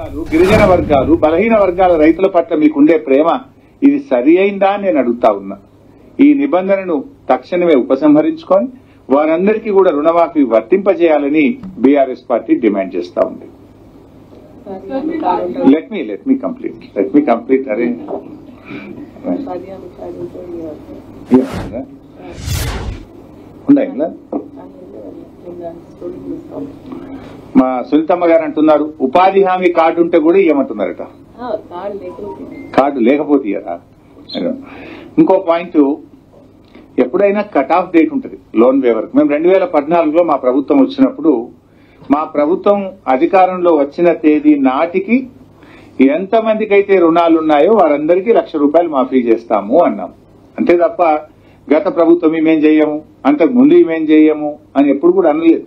వర్గాలు, గిరిజన వర్గాలు, బలహీన వర్గాల రైతుల పట్ల మీకుండే ప్రేమ ఇది సరి అయిందా అని నేను అడుగుతా ఉన్నా. ఈ నిబంధనను తక్షణమే ఉపసంహరించుకొని వారందరికీ కూడా రుణమాఫీ వర్తింపజేయాలని బీఆర్ఎస్ పార్టీ డిమాండ్ చేస్తా ఉంది. Let me complete. అరే ఉందా? మా సునీతమ్మ గారు అంటున్నారు ఉపాధి హామీ కార్డు ఉంటే కూడా ఇవ్వమంటున్నారట. కార్డు లేకపోతే ఇయ్యరా? ఇంకో పాయింట్, ఎప్పుడైనా కట్ ఆఫ్ డేట్ ఉంటుంది లోన్ వేవర్. మేము 2014లో మా ప్రభుత్వం వచ్చినప్పుడు మా ప్రభుత్వం అధికారంలో వచ్చిన తేదీ నాటికి ఎంతమందికి అయితే రుణాలున్నాయో వారందరికీ ₹1,00,000 మాఫీ చేస్తాము అన్నాం. అంతే తప్ప గత ప్రభుత్వం ఇమేం చెయ్యము, అంతకు ముందు ఇమేం చెయ్యము అని ఎప్పుడు కూడా అనలేదు.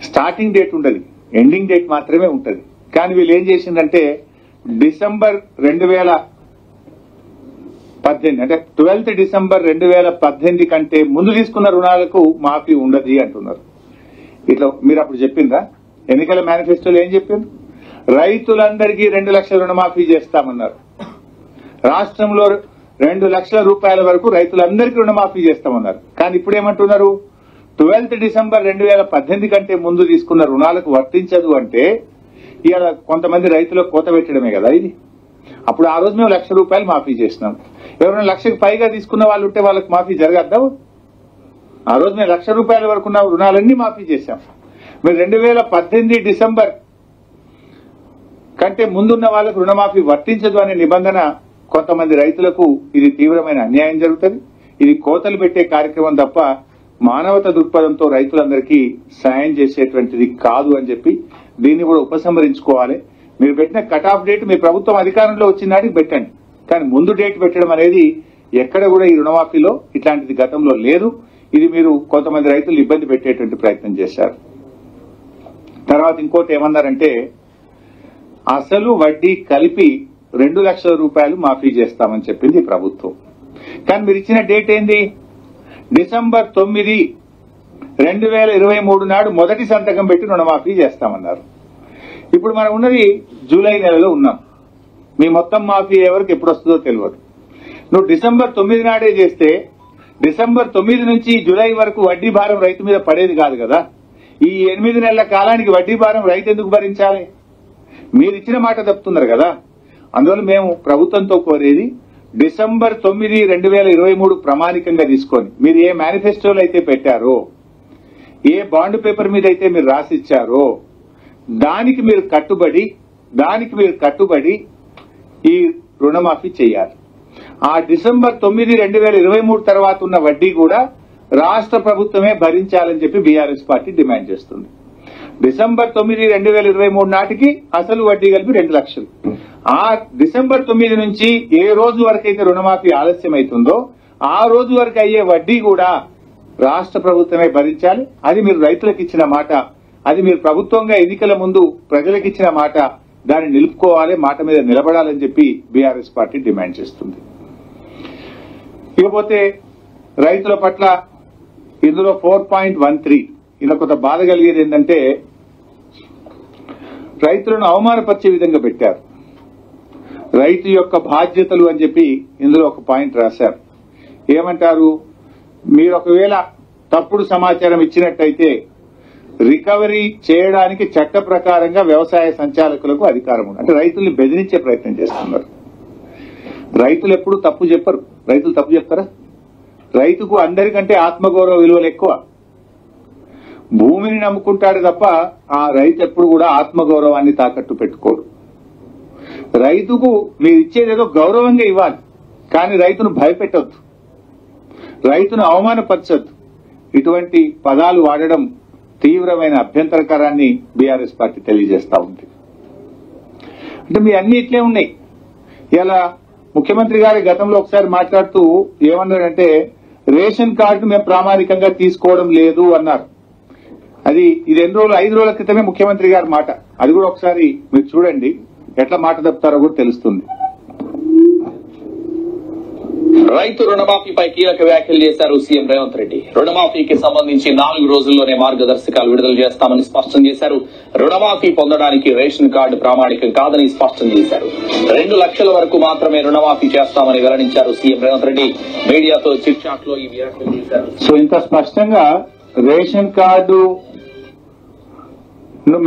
స్టార్టింగ్ డేట్ ఉండదు, ఎండింగ్ డేట్ మాత్రమే ఉంటది. కానీ వీళ్ళు ఏం చేసిందంటే డిసెంబర్ 2018 అంటే 12th డిసెంబర్ 2018 కంటే ముందు తీసుకున్న రుణాలకు మాఫీ ఉండదు అంటున్నారు. ఇట్లా మీరు అప్పుడు చెప్పిందా? ఎన్నికల మేనిఫెస్టోలో ఏం చెప్పింది? రైతులందరికీ 2 లక్షల రుణమాఫీ చేస్తామన్నారు. రాష్ట్రంలో 2 లక్షల రూపాయల వరకు రైతులందరికీ రుణమాఫీ చేస్తామన్నారు. కానీ ఇప్పుడు ఏమంటున్నారు? 12th డిసెంబర్ 2018 కంటే ముందు తీసుకున్న రుణాలకు వర్తించదు అంటే ఇవాళ కొంతమంది రైతులకు కోత పెట్టడమే కదా ఇది. అప్పుడు ఆ రోజు మేము ₹1,00,000 మాఫీ చేసినాం. ఎవరైనా 1,00,000కి పైగా తీసుకున్న వాళ్ళు ఉంటే వాళ్ళకి మాఫీ జరగద్దా? ఆ రోజు మేము ₹1,00,000 వరకు ఉన్న రుణాలన్నీ మాఫీ చేశాం. మీరు 2018 డిసెంబర్ కంటే ముందున్న వాళ్ళకు రుణమాఫీ వర్తించదు అనే నిబంధన కొంతమంది రైతులకు ఇది తీవ్రమైన అన్యాయం జరుగుతుంది. ఇది కోతలు పెట్టే కార్యక్రమం తప్ప మానవత దృక్పథంతో రైతులందరికీ సాయం చేసేటువంటిది కాదు అని చెప్పి దీన్ని కూడా ఉపసంహరించుకోవాలి. మీరు పెట్టిన కట్ ఆఫ్ డేట్ మీ ప్రభుత్వం అధికారంలో వచ్చిన నాటికి పెట్టండి, కానీ ముందు డేట్ పెట్టడం అనేది ఎక్కడ కూడా ఈ రుణమాఫీలో ఇట్లాంటిది గతంలో లేదు. ఇది మీరు కొంతమంది రైతులు ఇబ్బంది పెట్టేటువంటి ప్రయత్నం చేశారు. తర్వాత ఇంకోటి ఏమన్నారంటే అసలు వడ్డీ కలిపి ₹2 లక్షల మాఫీ చేస్తామని చెప్పింది ప్రభుత్వం. కానీ మీరు ఇచ్చిన డేట్ ఏంది? డిసెంబర్ 9, 2023 నాడు మొదటి సంతకం పెట్టి రుణమాఫీ చేస్తామన్నారు. ఇప్పుడు మనం ఉన్నది జూలై నెలలో ఉన్నాం. మీ మొత్తం మాఫీ ఎవరికి ఎప్పుడు వస్తుందో తెలియదు. నువ్వు డిసెంబర్ 9 నాడే చేస్తే డిసెంబర్ 9 నుంచి జూలై వరకు వడ్డీ భారం రైతు మీద పడేది కాదు కదా. ఈ 8 నెలల కాలానికి వడ్డీ భారం రైతు ఎందుకు భరించాలి? మీరు ఇచ్చిన మాట తప్పుతున్నారు కదా. అందువల్ల మేము ప్రభుత్వంతో కోరేది డిసెంబర్ 9, 2023 ప్రమాణికంగా తీసుకొని మీరు ఏ మేనిఫెస్టోలు అయితే పెట్టారో, ఏ బాండ్ పేపర్ మీద అయితే మీరు రాసిచ్చారో దానికి మీరు కట్టుబడి ఈ రుణమాఫీ చేయాలి. ఆ డిసెంబర్ 9, 2023 తర్వాత ఉన్న వడ్డీ కూడా రాష్ట్ర ప్రభుత్వమే భరించాలని చెప్పి బీఆర్ఎస్ పార్టీ డిమాండ్ చేస్తుంది. డిసెంబర్ 9, 2023 నాటికి అసలు వడ్డీ కలిపి 2 లక్షలు. ఆ డిసెంబర్ 9 నుంచి ఏ రోజు వరకు అయితే రుణమాఫీ ఆలస్యం అవుతుందో ఆ రోజు వరకు అయ్యే వడ్డీ కూడా రాష్ట్ర ప్రభుత్వమే భరించాలి. అది మీరు రైతులకు ఇచ్చిన మాట, అది మీరు ప్రభుత్వంగా ఎన్నికల ముందు ప్రజలకు ఇచ్చిన మాట. దాన్ని నిలుపుకోవాలి, మాట మీద నిలబడాలని చెప్పి బీఆర్ఎస్ పార్టీ డిమాండ్ చేస్తుంది. ఇకపోతే రైతుల పట్ల ఇందులో 4.13 ఇలా కొంత బాధ కలిగేది ఏంటంటే రైతులను అవమానపరిచే విధంగా పెట్టారు. రైతు యొక్క బాధ్యతలు అని చెప్పి ఇందులో ఒక పాయింట్ రాశారు. ఏమంటారు? మీరు ఒకవేళ తప్పుడు సమాచారం ఇచ్చినట్టయితే రికవరీ చేయడానికి చట్ట ప్రకారంగా వ్యవసాయ సంచాలకులకు అధికారం ఉంది. అంటే రైతుల్ని బెదిరించే ప్రయత్నం చేస్తున్నారు. రైతులు ఎప్పుడు తప్పు చెప్పరు. రైతులు తప్పు చెప్తారా? రైతుకు అందరికంటే ఆత్మగౌరవ విలువలు ఎక్కువ. భూమిని నమ్ముకుంటాడు తప్ప ఆ రైతు ఎప్పుడు కూడా ఆత్మగౌరవాన్ని తాకట్టు పెట్టుకోడు. రైతుకు మీరు ఇచ్చేదేదో గౌరవంగా ఇవ్వాలి, కానీ రైతును భయపెట్టొద్దు, రైతును అవమానపరచొద్దు. ఇటువంటి పదాలు వాడడం తీవ్రమైన అభ్యంతరకరాన్ని బీఆర్ఎస్ పార్టీ తెలియజేస్తా ఉంది. అంటే మీ అన్ని ఇట్లే ఉన్నాయి. ఇలా ముఖ్యమంత్రి గారి గతంలో ఒకసారి మాట్లాడుతూ ఏమన్నారంటే రేషన్ కార్డు మేము ప్రామాణికంగా తీసుకోవడం లేదు అన్నారు. ఇది 5 రోజుల క్రితమే ముఖ్యమంత్రి గారి మాట. అది కూడా ఒకసారి మీరు చూడండి, ఎట్లా మాట తప్పుతారో కూడా తెలుస్తుంది. రైతు రుణమాఫీపై కీలక వ్యాఖ్యలు చేశారు సీఎం రేవంత్ రెడ్డి. రుణమాఫీకి సంబంధించి 4 రోజుల్లోనే మార్గదర్శకాలు విడుదల చేస్తామని స్పష్టం చేశారు. రుణమాఫీ పొందడానికి రేషన్ కార్డు ప్రామాణికం కాదని స్పష్టం చేశారు. 2 లక్షల వరకు మాత్రమే రుణమాఫీ చేస్తామని వెల్లడించారు సీఎం రేవంత్ రెడ్డి. మీడియాతో చిట్ చాట్ లో ఈ వ్యాఖ్యలు చేశారు. సో ఇంత స్పష్టంగా రేషన్ కార్డు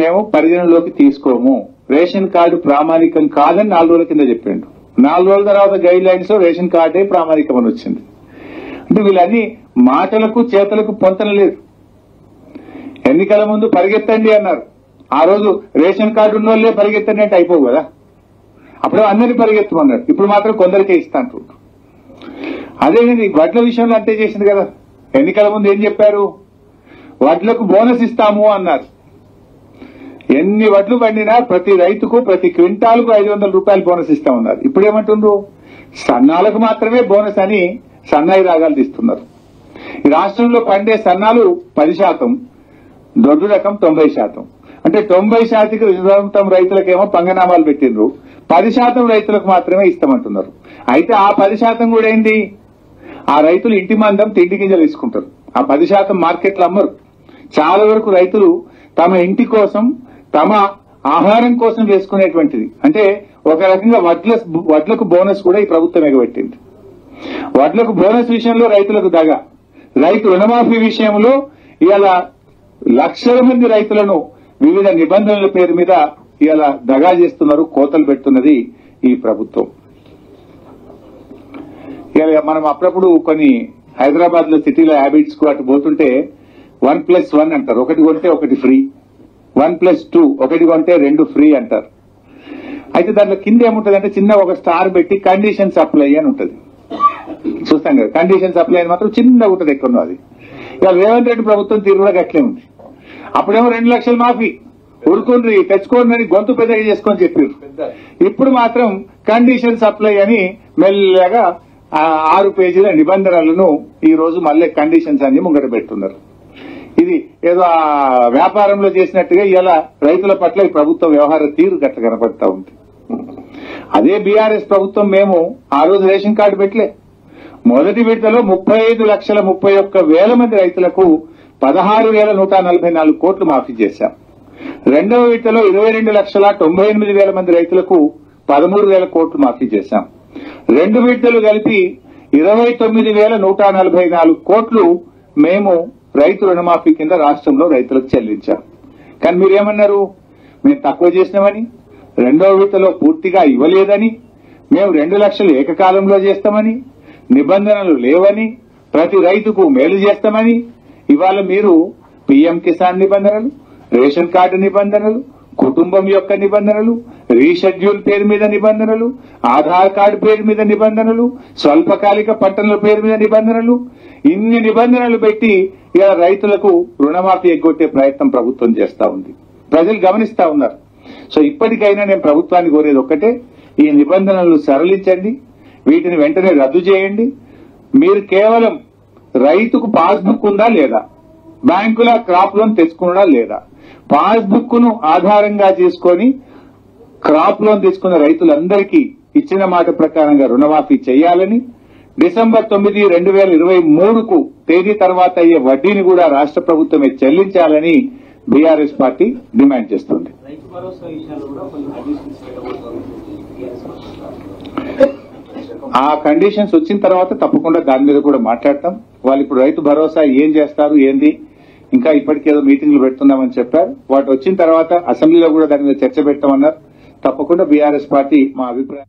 మేము పరిగణలోకి తీసుకోము, రేషన్ కార్డు ప్రామాణికం కాదని 4 రోజుల కింద చెప్పిండు. 4 రోజుల తర్వాత గైడ్ లైన్స్ లో రేషన్ కార్డే ప్రామాణికం అని వచ్చింది. అంటే వీళ్ళన్ని మాటలకు చేతలకు పొంతన లేదు. ఎన్నికల ముందు పరిగెత్తండి అన్నారు, ఆ రోజు రేషన్ కార్డు ఉన్న వాళ్ళే పరిగెత్తండి అంటే అయిపోవు కదా, అప్పుడు అందరినీ పరిగెత్తమన్నారు. ఇప్పుడు మాత్రం కొందరికే ఇస్తా అంటున్నారు. అదేనండి వడ్ల విషయంలో అంతే చేసింది కదా. ఎన్నికల ముందు ఏం చెప్పారు, వడ్లకు బోనస్ ఇస్తాము అన్నారు. ఎన్ని వడ్లు పండినా ప్రతి రైతుకు ప్రతి క్వింటాల్కు 500 రూపాయలు బోనస్ ఇస్తామన్నారు. ఇప్పుడు ఏమంటుండ్రు, సన్నాలకు మాత్రమే బోనస్ అని సన్నాయి రాగాలు తీస్తున్నారు. ఈ రాష్ట్రంలో పండే సన్నాలు 10%, దొడ్డు రకం 90%. అంటే 90% రైతులకేమో పంగనామాలు పెట్టిండ్రు, 10% రైతులకు మాత్రమే ఇస్తామంటున్నారు. అయితే ఆ 10% కూడా ఏంటి, ఆ రైతులు ఇంటి మందం తిండి గింజలు తీసుకుంటారు. ఆ 10% మార్కెట్లు అమ్మరు. చాలా వరకు రైతులు తమ ఇంటి కోసం తమ ఆహారం కోసం వేసుకునేటువంటిది. అంటే ఒక రకంగా వడ్లకు బోనస్ కూడా ఈ ప్రభుత్వం ఎగబెట్టింది. వడ్లకు బోనస్ విషయంలో రైతులకు దగ, రైతు రుణమాఫీ విషయంలో ఇవాళ లక్షల మంది రైతులను వివిధ నిబంధనల పేరు మీద ఇవాళ దగా చేస్తున్నారు, కోతలు పెడుతున్నది ఈ ప్రభుత్వం. ఇవాళ మనం అప్పుడప్పుడు కొన్ని హైదరాబాద్ లో సిటీలో హ్యాబిట్స్ కు అటు పోతుంటే 1+1 అంటారు, ఒకటి కొంటే ఒకటి ఫ్రీ. 1+2 ఒకటి కొంటే 2 ఫ్రీ అంటారు. అయితే దాంట్లో కింద ఏముంటుంది అంటే చిన్న ఒక స్టార్ పెట్టి కండిషన్ సప్లై అని ఉంటుంది, చూస్తాం కదా. కండిషన్ సప్లై అని మాత్రం చిన్నగా ఉంటుంది, ఎక్కడో అది. ఇవాళ రేవంత్ రెడ్డి ప్రభుత్వం తీరు కూడా గట్లే ఉంది. అప్పుడేమో 2 లక్షలు మాఫీ, ఉరుకుండ్రి తెచ్చుకోండి అని గొంతు పెద్దగా చేసుకొని చెప్పారు. ఇప్పుడు మాత్రం కండిషన్ సప్లై అని మెల్లగా 6 పేజీల నిబంధనలను ఈ రోజు మళ్ళీ కండిషన్స్ అన్ని ముంగట పెడుతున్నారు. ఇది ఏదో ఆ వ్యాపారంలో చేసినట్టుగా ఇలా రైతుల పట్ల ఈ ప్రభుత్వం వ్యవహార తీరు గట్ల కనపడతా ఉంది. అదే బీఆర్ఎస్ ప్రభుత్వం మేము ఆ రోజు రేషన్ కార్డు పెట్టలే. మొదటి విడతలో 35,31,000 మంది రైతులకు 16,144 కోట్లు మాఫీ చేశాం. రెండవ విడతలో 22,98,000 మంది రైతులకు 13,000 కోట్లు మాఫీ చేశాం. 2 విడతలు కలిపి 29,144 కోట్లు మేము రైతు రుణమాఫీ కింద రాష్ట్రంలో రైతులకు చెల్లించాం. కానీ మీరేమన్నారు, మేము తక్కువ చేసినామని, రెండవ విడతలో పూర్తిగా ఇవ్వలేదని, మేము 2 లక్షలు ఏకకాలంలో చేస్తామని, నిబంధనలు లేవని, ప్రతి రైతుకు మేలు చేస్తామని. ఇవాళ మీరు పీఎం కిసాన్ నిబంధనలు, రేషన్ కార్డు నిబంధనలు, కుటుంబం యొక్క నిబంధనలు, రీషెడ్యూల్ పేరు మీద నిబంధనలు, ఆధార్ కార్డు పేరు మీద నిబంధనలు, స్వల్పకాలిక పట్టణాల పేరు మీద నిబంధనలు, ఇన్ని నిబంధనలు పెట్టి ఇలా రైతులకు రుణమాఫీ ఎగ్గొట్టే ప్రయత్నం ప్రభుత్వం చేస్తా ఉంది. ప్రజలు గమనిస్తా ఉన్నారు. సో ఇప్పటికైనా నేను ప్రభుత్వాన్ని కోరేది ఒక్కటే, ఈ నిబంధనలు సరళించండి, వీటిని వెంటనే రద్దు చేయండి. మీరు కేవలం రైతుకు పాస్బుక్ ఉందా లేదా, బ్యాంకుల క్రాప్ లోన్ తెచ్చుకున్నా లేదా, పాస్బుక్ ను ఆధారంగా చేసుకుని క్రాప్ లోన్ తీసుకున్న రైతులందరికీ ఇచ్చిన మాట ప్రకారంగా రుణమాఫీ చేయాలని, డిసెంబర్ 9, 2023కు తేదీ తర్వాత అయ్యే వడ్డీని కూడా రాష్ట్ర ప్రభుత్వమే చెల్లించాలని బీఆర్ఎస్ పార్టీ డిమాండ్ చేస్తుంది. ఆ కండిషన్స్ వచ్చిన తర్వాత తప్పకుండా దాని మీద కూడా మాట్లాడతాం. వాళ్ళు ఇప్పుడు రైతు భరోసా ఏం చేస్తారు ఏంది, ఇంకా ఇప్పటికేదో మీటింగ్లు పెడుతున్నామని చెప్పారు. వాటి వచ్చిన తర్వాత అసెంబ్లీలో కూడా దాని మీద చర్చ పెట్టామన్నారు. తప్పకుండా బీఆర్ఎస్ పార్టీ మా అభిప్రాయం